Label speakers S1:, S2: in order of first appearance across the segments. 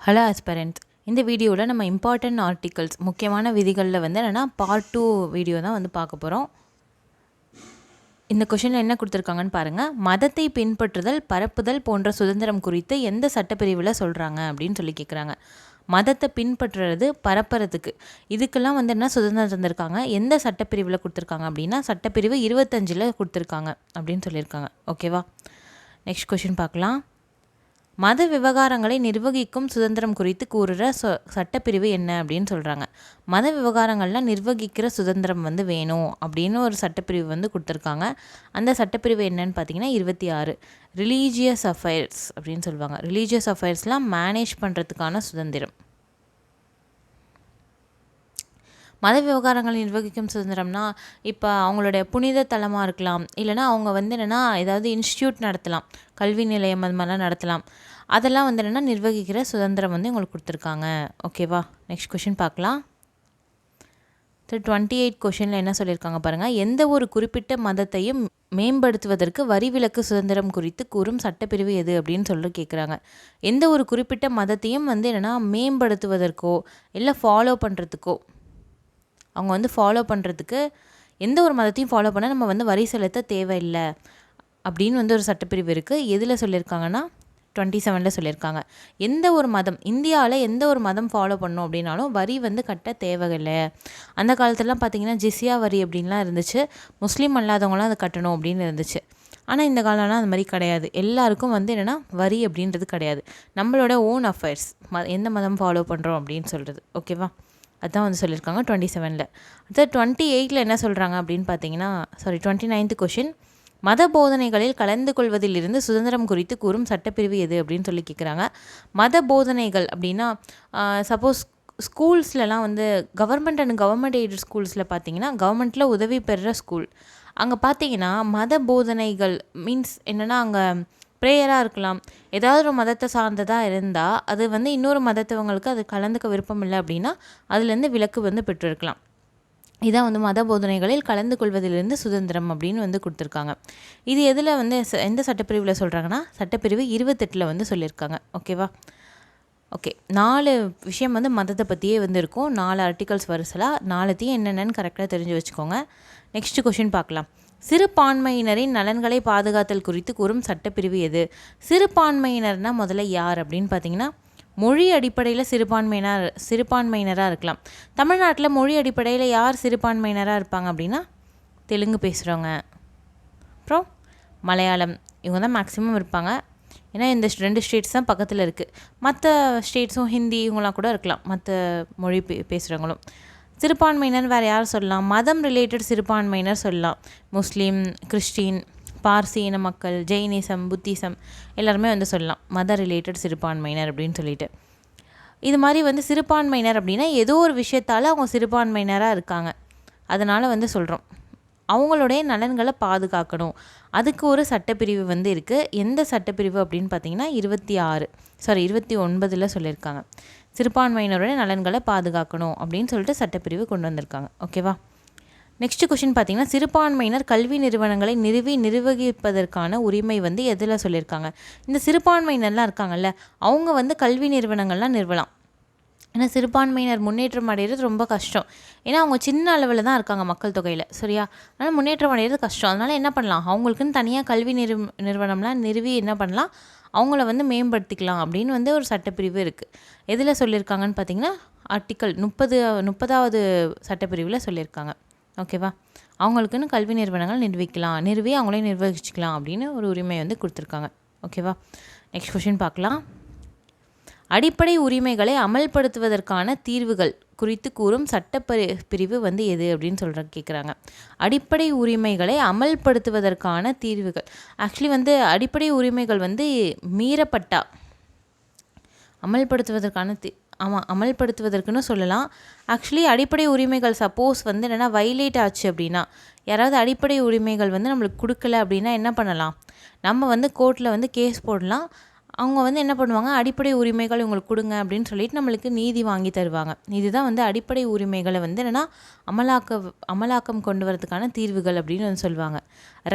S1: Hello aspirant. இந்த வீடியோவில் நம்ம இம்பார்ட்டன்ட் ஆர்டிகல்ஸ் முக்கியமான விதிகளில் வந்து என்னென்னா பார்ட் 2 வீடியோ தான் வந்து பார்க்க போகிறோம். இந்த கொஷனில் என்ன கொடுத்துருக்காங்கன்னு பாருங்கள். மதத்தை பின்பற்றுதல் பரப்புதல் போன்ற சுதந்திரம் குறித்து எந்த சட்டப்பிரிவில் சொல்கிறாங்க அப்படின்னு சொல்லி கேட்குறாங்க. மதத்தை பின்பற்றுறது பரப்புறதுக்கு இதுக்கெல்லாம் வந்து என்ன சுதந்திரம் தந்திருக்காங்க, எந்த சட்டப்பிரிவில் கொடுத்துருக்காங்க அப்படின்னா சட்டப்பிரிவு 25 கொடுத்துருக்காங்க அப்படின்னு சொல்லியிருக்காங்க. ஓகேவா, நெக்ஸ்ட் கொஷின் பார்க்கலாம். மத விவகாரங்களை நிர்வகிக்கும் சுதந்திரம் குறித்து கூறுகிற சட்டப்பிரிவு என்ன அப்படின்னு சொல்கிறாங்க. மத விவகாரங்கள்லாம் நிர்வகிக்கிற சுதந்திரம் வந்து வேணும் அப்படின்னு ஒரு சட்டப்பிரிவு வந்து கொடுத்துருக்காங்க. அந்த சட்டப்பிரிவு என்னன்னு பார்த்தீங்கன்னா 26 ரிலீஜியஸ் அஃபேர்ஸ் அப்படின்னு சொல்லுவாங்க. ரிலீஜியஸ் அஃபேர்ஸ்லாம் மேனேஜ் பண்ணுறதுக்கான சுதந்திரம். மத விவகாரங்களை நிர்வகிக்கும் சுதந்திரம்னா இப்போ அவங்களுடைய புனித தலமாக இருக்கலாம், இல்லைனா அவங்க வந்து என்னென்னா ஏதாவது இன்ஸ்டியூட் நடத்தலாம், கல்வி நிலையம் அது மாதிரிலாம் நடத்தலாம். அதெல்லாம் வந்து என்னென்னா நிர்வகிக்கிற சுதந்திரம் வந்து உங்களுக்கு கொடுத்துருக்காங்க. ஓகேவா, நெக்ஸ்ட் கொஷின் பார்க்கலாம். 28 கொஷனில் என்ன சொல்லியிருக்காங்க பாருங்கள். எந்த ஒரு குறிப்பிட்ட மதத்தையும் மேம்படுத்துவதற்கு வரி விலக்கு சுதந்திரம் குறித்து கூறும் சட்டப்பிரிவு எது அப்படின்னு சொல்லி கேட்குறாங்க. எந்த ஒரு குறிப்பிட்ட மதத்தையும் வந்து என்னென்னா மேம்படுத்துவதற்கோ இல்லை ஃபாலோ பண்ணுறதுக்கோ, அவங்க வந்து ஃபாலோ பண்ணுறதுக்கு எந்த ஒரு மதத்தையும் ஃபாலோ பண்ண நம்ம வந்து வரி செலுத்த தேவையில்லை அப்படின்னு வந்து ஒரு சட்டப்பிரிவு இருக்குது. எதில் சொல்லியிருக்காங்கன்னா 27 சொல்லியிருக்காங்க. எந்த ஒரு மதம், இந்தியாவில் எந்த ஒரு மதம் ஃபாலோ பண்ணோம் அப்படின்னாலும் வரி வந்து கட்ட தேவையில்லை. அந்த காலத்துலலாம் பார்த்திங்கன்னா ஜிஸ்யா வரி அப்படின்லாம் இருந்துச்சு, முஸ்லீம் அல்லாதவங்களாம் அதை கட்டணும் அப்படின்னு இருந்துச்சு. ஆனால் இந்த காலம்லாம் அந்த மாதிரி கிடையாது. எல்லாருக்கும் வந்து என்னென்னா வரி அப்படின்றது கிடையாது. நம்மளோட ஓன் அஃபேர்ஸ், எந்த மதம் ஃபாலோ பண்ணுறோம் அப்படின்னு சொல்கிறது. ஓகேவா, அதுதான் வந்து சொல்லியிருக்காங்க 27. அடுத்து 28 என்ன சொல்கிறாங்க அப்படின்னு பார்த்தீங்கன்னா 29th கொஷின். மத போதனைகளில் கலந்து கொள்வதிலிருந்து சுதந்திரம் குறித்து கூறும் சட்டப்பிரிவு எது அப்படின்னு சொல்லி கேட்குறாங்க. மத போதனைகள் அப்படின்னா சப்போஸ் ஸ்கூல்ஸ்லலாம் வந்து கவர்மெண்ட் அண்ட் கவர்மெண்ட் எய்டட் ஸ்கூல்ஸில் பார்த்தீங்கன்னா கவர்மெண்ட்டில் உதவி பெறுற ஸ்கூல், அங்கே பார்த்தீங்கன்னா மத போதனைகள் மீன்ஸ் என்னென்னா அங்கே ப்ரேயராக இருக்கலாம், ஏதாவது ஒரு மதத்தை சார்ந்ததாக இருந்தால் அது வந்து இன்னொரு மதத்தவங்களுக்கு அது கலந்துக்க விருப்பம் இல்லை அப்படின்னா அதுலேருந்து விலக்கு வந்து பெற்றிருக்கலாம். இதான் வந்து மத போதனைகளில் கலந்து கொள்வதிலிருந்து சுதந்திரம் அப்படின்னு வந்து கொடுத்துருக்காங்க. இது எதில் வந்து எந்த சட்டப்பிரிவில் சொல்கிறாங்கன்னா சட்டப்பிரிவு 28 வந்து சொல்லியிருக்காங்க. ஓகேவா, ஓகே, 4 விஷயம் வந்து மதத்தை பற்றியே வந்து இருக்கும். 4 ஆர்டிகல்ஸ் வரிசலாக 4த்தையும் என்னென்னு கரெக்டாக தெரிஞ்சு வச்சுக்கோங்க. நெக்ஸ்ட் கொஷின் பார்க்கலாம். சிறுபான்மையினரின் நலன்களை பாதுகாத்தல் குறித்து கூறும் சட்டப்பிரிவு எது? சிறுபான்மையினர்னால் முதல்ல யார் அப்படின்னு பார்த்தீங்கன்னா மொழி அடிப்படையில் சிறுபான்மையினராக இருக்கலாம். தமிழ்நாட்டில் மொழி அடிப்படையில் யார் சிறுபான்மையினராக இருப்பாங்க அப்படின்னா தெலுங்கு பேசுகிறவங்க, அப்புறம் மலையாளம், இவங்க தான் மேக்ஸிமம் இருப்பாங்க. ஏன்னா இந்த 2 ஸ்டேட்ஸ் தான் பக்கத்தில் இருக்குது. மற்ற ஸ்டேட்ஸும் ஹிந்தி இவங்களாம் கூட இருக்கலாம், மற்ற மொழி பேசுகிறவங்களும். சிறுபான்மையினர் வேறு யார் சொல்லலாம்? மதம் ரிலேட்டட் சிறுபான்மையினர் சொல்லலாம். முஸ்லீம், கிறிஸ்டின், பார்சி இன மக்கள், ஜெயினிசம், புத்திசம் எல்லாருமே வந்து சொல்லலாம் மத ரிலேட்டட் சிறுபான்மையினர் அப்படின்னு சொல்லிட்டு. இது மாதிரி வந்து சிறுபான்மையினர் அப்படின்னா ஏதோ ஒரு விஷயத்தால் அவங்க சிறுபான்மையினராக இருக்காங்க, அதனால் வந்து சொல்கிறோம் அவங்களுடைய நலன்களை பாதுகாக்கணும். அதுக்கு ஒரு சட்டப்பிரிவு வந்து இருக்குது. எந்த சட்டப்பிரிவு அப்படின்னு பார்த்தீங்கன்னா 29 சொல்லியிருக்காங்க. சிறுபான்மையினருடைய நலன்களை பாதுகாக்கணும் அப்படின்னு சொல்லிட்டு சட்டப்பிரிவு கொண்டு வந்திருக்காங்க. ஓகேவா, நெக்ஸ்ட் கொஷின் பார்த்தீங்கன்னா சிறுபான்மையினர் கல்வி நிறுவனங்களை நிர்வகிப்பதற்கான உரிமை வந்து எதில் சொல்லியிருக்காங்க? இந்த சிறுபான்மையினர்லாம் இருக்காங்கல்ல, அவங்க வந்து கல்வி நிறுவனங்கள்லாம் நிறுவலாம். ஏன்னா சிறுபான்மையினர் முன்னேற்றம் அடைகிறது ரொம்ப கஷ்டம். ஏன்னா அவங்க சின்ன அளவில் தான் இருக்காங்க மக்கள் தொகையில், சரியா? அதனால் முன்னேற்றம் அடைகிறது கஷ்டம். அதனால் என்ன பண்ணலாம், அவங்களுக்குன்னு தனியாக கல்வி நிறுவனம்லாம் நிறுவி என்ன பண்ணலாம், அவங்கள வந்து மேம்படுத்திக்கலாம் அப்படின்னு வந்து ஒரு சட்டப்பிரிவு இருக்குது. எதில் சொல்லியிருக்காங்கன்னு பார்த்தீங்கன்னா ஆர்டிக்கல் 30வது சட்டப்பிரிவில் சொல்லியிருக்காங்க. ஓகேவா, அவங்களுக்குன்னு கல்வி நிறுவனங்கள் நிறுவி அவங்களே நிர்வகிச்சிக்கலாம் அப்படின்னு ஒரு உரிமை வந்து கொடுத்துருக்காங்க. ஓகேவா, நெக்ஸ்ட் கொஷின் பார்க்கலாம். அடிப்படை உரிமைகளை அமல்படுத்துவதற்கான தீர்வுகள் குறித்து கூறும் சட்டப்பிரிவு வந்து எது அப்படின்னு கேட்குறாங்க. அடிப்படை உரிமைகளை அமல்படுத்துவதற்கான தீர்வுகள், ஆக்சுவலி வந்து அடிப்படை உரிமைகள் வந்து மீறப்பட்டா அமல்படுத்துவதற்குன்னு சொல்லலாம். ஆக்சுவலி அடிப்படை உரிமைகள் சப்போஸ் வந்து என்னென்னா வைலேட் ஆச்சு அப்படின்னா, யாராவது அடிப்படை உரிமைகள் வந்து நம்மளுக்கு கொடுக்கல அப்படின்னா என்ன பண்ணலாம், நம்ம வந்து கோர்ட்டில் வந்து கேஸ் போடலாம். அவங்க வந்து என்ன பண்ணுவாங்க, அடிப்படை உரிமைகள் உங்களுக்கு கொடுங்க அப்படின்னு சொல்லிட்டு நம்மளுக்கு நீதி வாங்கி தருவாங்க. இதுதான் வந்து அடிப்படை உரிமைகளை வந்து என்னென்னா அமலாக்கம் கொண்டு வரதுக்கான தீர்வுகள் அப்படின்னு வந்து சொல்லுவாங்க.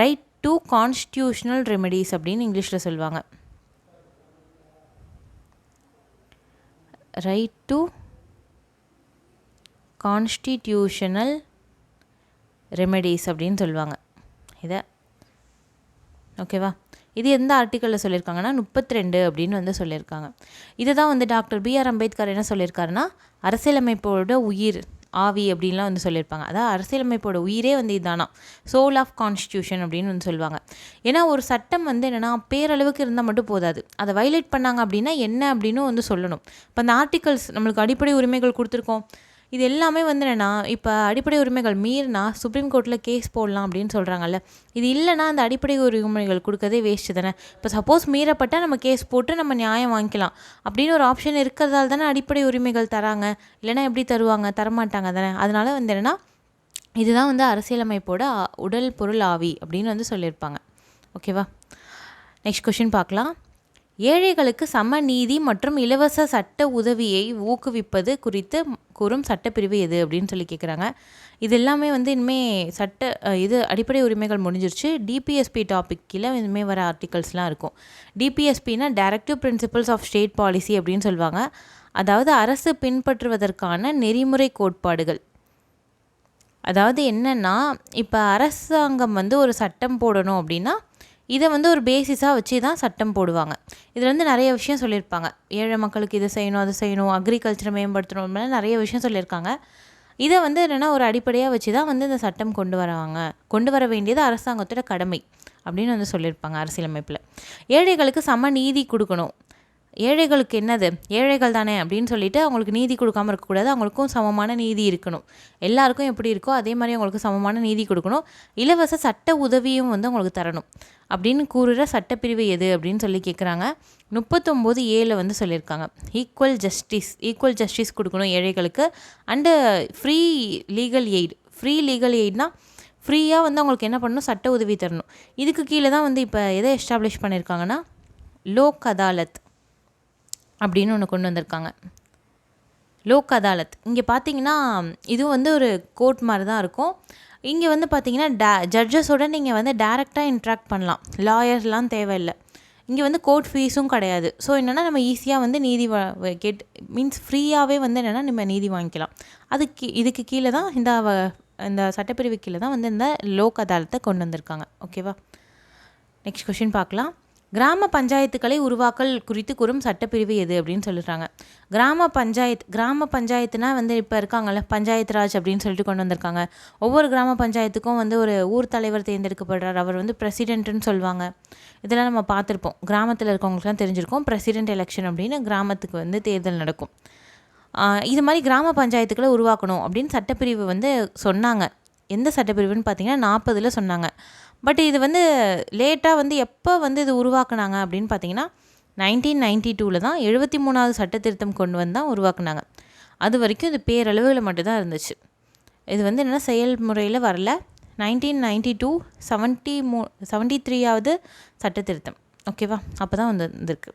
S1: ரைட் டு கான்ஸ்டியூஷனல் ரெமெடிஸ் அப்படின்னு இங்கிலீஷில் சொல்லுவாங்க. ரைட் டு கான்ஸ்டிடியூஷனல் ரெமெடிஸ் அப்படின்னு சொல்லுவாங்க இதை. ஓகேவா? இது எந்த ஆர்டிக்கலில் சொல்லியிருக்காங்கன்னா 32 அப்படின்னு வந்து சொல்லியிருக்காங்க. இதை தான் வந்து டாக்டர் பிஆர் அம்பேத்கர் என்ன சொல்லியிருக்காருன்னா, அரசியலமைப்போட உயிர் ஆவி அப்படின்லாம் வந்து சொல்லியிருப்பாங்க. அதாவது அரசியலமைப்போட உயிரே வந்து இதானா, சோல் ஆஃப் கான்ஸ்டியூஷன் அப்படின்னு வந்து சொல்லுவாங்க. ஏன்னா ஒரு சட்டம் வந்து என்னென்னா பேரளவுக்கு இருந்தால் மட்டும் போதாது, அதை வயலேட் பண்ணாங்க அப்படின்னா என்ன அப்படின்னு வந்து சொல்லணும். இப்போ அந்த ஆர்டிகல்ஸ் நம்மளுக்கு அடிப்படை உரிமைகள் கொடுத்துருக்கோம், இது எல்லாமே வந்து என்னென்னா இப்போ அடிப்படை உரிமைகள் மீறினா சுப்ரீம் கோர்ட்டில் கேஸ் போடலாம் அப்படின்னு சொல்கிறாங்கல்ல. இது இல்லைனா அந்த அடிப்படை உரிமைகள் கொடுக்கறதே வேஸ்ட்டு தானே. இப்போ சப்போஸ் மீறப்பட்டால் நம்ம கேஸ் போட்டு நம்ம நியாயம் வாங்கிக்கலாம் அப்படின்னு ஒரு ஆப்ஷன் இருக்கிறதால தானே அடிப்படை உரிமைகள் தராங்க. இல்லைனா எப்படி தருவாங்க? தரமாட்டாங்க தானே. அதனால வந்து என்னென்னா இதுதான் வந்து அரசியலமைப்போட உடல் பொருள் ஆவி அப்படின்னு வந்து சொல்லியிருப்பாங்க. ஓகேவா? நெக்ஸ்ட் கொஷின் பார்க்கலாம். ஏழைகளுக்கு சம நீதி மற்றும் இலவச சட்ட உதவியை ஊக்குவிப்பது குறித்து கூறும் சட்டப்பிரிவு எது அப்படின்னு சொல்லி கேட்குறாங்க. இது எல்லாமே வந்து இனிமேல் இது அடிப்படை உரிமைகள் முடிஞ்சிருச்சு. டிபிஎஸ்பி டாபிக் கீழே இனிமேல் வர ஆர்டிகல்ஸ்லாம் இருக்கும். டிபிஎஸ்பினா directive principles of state policy அப்படின்னு சொல்லுவாங்க. அதாவது அரசு பின்பற்றுவதற்கான நெறிமுறை கோட்பாடுகள். அதாவது என்னென்னா இப்போ அரசாங்கம் வந்து ஒரு சட்டம் போடணும் அப்படின்னா இதை வந்து ஒரு பேசிஸாக வச்சு தான் சட்டம் போடுவாங்க. இதில் வந்து நிறைய விஷயம் சொல்லியிருப்பாங்க. ஏழை மக்களுக்கு இதை செய்யணும், அதை செய்யணும், அக்ரிகல்ச்சரை மேம்படுத்தணும், அப்படின்னா நிறைய விஷயம் சொல்லியிருக்காங்க. இதை வந்து என்னென்னா ஒரு அடிப்படையாக வச்சு தான் வந்து இந்த சட்டம் கொண்டு வர வேண்டியது அரசாங்கத்தோட கடமை அப்படின்னு வந்து சொல்லியிருப்பாங்க அரசியலமைப்பில். ஏழைகளுக்கு சம நீதி கொடுக்கணும். ஏழைகளுக்கு என்னது, ஏழைகள் தானே அப்படின்னு சொல்லிட்டு அவங்களுக்கு நீதி கொடுக்காமல் இருக்கக்கூடாது. அவங்களுக்கும் சமமான நீதி இருக்கணும். எல்லாருக்கும் எப்படி இருக்கோ அதே மாதிரி அவங்களுக்கு சமமான நீதி கொடுக்கணும். இலவச சட்ட உதவியும் வந்து அவங்களுக்கு தரணும் அப்படின்னு கூறுகிற சட்டப்பிரிவு எது அப்படின்னு சொல்லி கேட்குறாங்க. 39(a) வந்து சொல்லியிருக்காங்க. ஈக்குவல் ஜஸ்டிஸ் கொடுக்கணும் ஏழைகளுக்கு. அண்டு ஃப்ரீ லீகல் எய்ட்னா ஃப்ரீயாக வந்து அவங்களுக்கு என்ன பண்ணணும், சட்ட உதவி தரணும். இதுக்கு கீழே தான் வந்து இப்போ எதை எஸ்டாப்ளிஷ் பண்ணியிருக்காங்கன்னா லோக் அதாலத் அப்படின்னு ஒன்று கொண்டு வந்திருக்காங்க. லோக் அதாலத் இங்கே பார்த்தீங்கன்னா இதுவும் வந்து ஒரு கோர்ட் மாதிரி தான் இருக்கும். இங்கே வந்து பார்த்தீங்கன்னா ஜட்ஜஸோட நீங்கள் வந்து டேரெக்டாக இன்ட்ராக்ட் பண்ணலாம். லாயர்லாம் தேவையில்லை. இங்கே வந்து கோர்ட் ஃபீஸும் கிடையாது. ஸோ என்னென்னா நம்ம ஈஸியாக வந்து நீதி ஃப்ரீயாகவே வந்து என்னென்னா நம்ம நீதி வாங்கிக்கலாம். இதுக்கு கீழே தான் இந்த சட்டப்பிரிவு கீழே தான் வந்து இந்த லோக் அதாலத்தை கொண்டு வந்திருக்காங்க. ஓகேவா? நெக்ஸ்ட் கொஷின் பார்க்கலாம். கிராம பஞ்சாயத்துக்களை உருவாக்கல் குறித்து கூறும் சட்டப்பிரிவு எது அப்படின்னு சொல்லிடுறாங்க. கிராம பஞ்சாயத்துனா வந்து இப்போ இருக்காங்கல்ல பஞ்சாயத்து ராஜ் அப்படின்னு சொல்லிட்டு கொண்டு வந்திருக்காங்க. ஒவ்வொரு கிராம பஞ்சாயத்துக்கும் வந்து ஒரு ஊர் தலைவர் தேர்ந்தெடுக்கப்படுறார். அவர் வந்து பிரசிடென்ட்னு சொல்லுவாங்க. இதெல்லாம் நம்ம பார்த்துருப்போம். கிராமத்தில் இருக்கவங்களுக்குலாம் தெரிஞ்சிருக்கோம். பிரசிடென்ட் எலெக்ஷன் அப்படின்னு கிராமத்துக்கு வந்து தேர்தல் நடக்கும். இது மாதிரி கிராம பஞ்சாயத்துக்களை உருவாக்கணும் அப்படின்னு சட்டப்பிரிவு வந்து சொன்னாங்க. எந்த சட்டப்பிரிவுன்னு பார்த்தீங்கன்னா 40 சொன்னாங்க. பட் இது வந்து லேட்டாக வந்து எப்போ வந்து இது உருவாக்குனாங்க அப்படின்னு பார்த்தீங்கன்னா 1992 தான் 73வது சட்ட திருத்தம் கொண்டு வந்து தான் உருவாக்குனாங்க. அது வரைக்கும் இது பேரளவில் மட்டும்தான் இருந்துச்சு. இது வந்து என்னென்னா செயல்முறையில் வரல. 1992 73வது சட்ட திருத்தம். ஓகேவா? அப்போ தான் வந்து இருந்திருக்கு.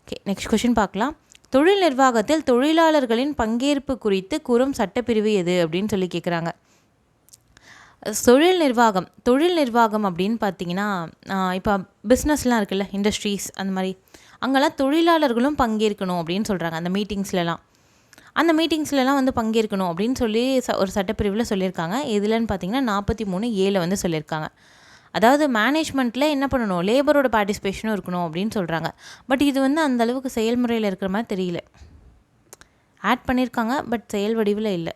S1: ஓகே, நெக்ஸ்ட் கொஷின் பார்க்கலாம். தொழில் நிர்வாகத்தில் தொழிலாளர்களின் பங்கேற்பு குறித்து கூறும் சட்டப்பிரிவு எது அப்படின்னு சொல்லி கேட்குறாங்க. தொழில் நிர்வாகம் அப்படின்னு பார்த்தீங்கன்னா இப்போ பிஸ்னஸ்லாம் இருக்குல்ல, இண்டஸ்ட்ரீஸ் அந்த மாதிரி அங்கெல்லாம் தொழிலாளர்களும் பங்கேற்கணும் அப்படின்னு சொல்கிறாங்க. அந்த மீட்டிங்ஸ்லலாம் வந்து பங்கேற்கணும் அப்படின்னு சொல்லி ஒரு சட்டப்பிரிவில் சொல்லியிருக்காங்க. எதுலன்னு பார்த்தீங்கன்னா 43(a) வந்து சொல்லியிருக்காங்க. அதாவது மேனேஜ்மெண்ட்டில் என்ன பண்ணணும், லேபரோட பார்ட்டிசிபேஷனும் இருக்கணும் அப்படின்னு சொல்கிறாங்க. பட் இது வந்து அந்தளவுக்கு செயல்முறையில் இருக்கிற மாதிரி தெரியல. ஆட் பண்ணியிருக்காங்க பட் செயல் வடிவில் இல்லை.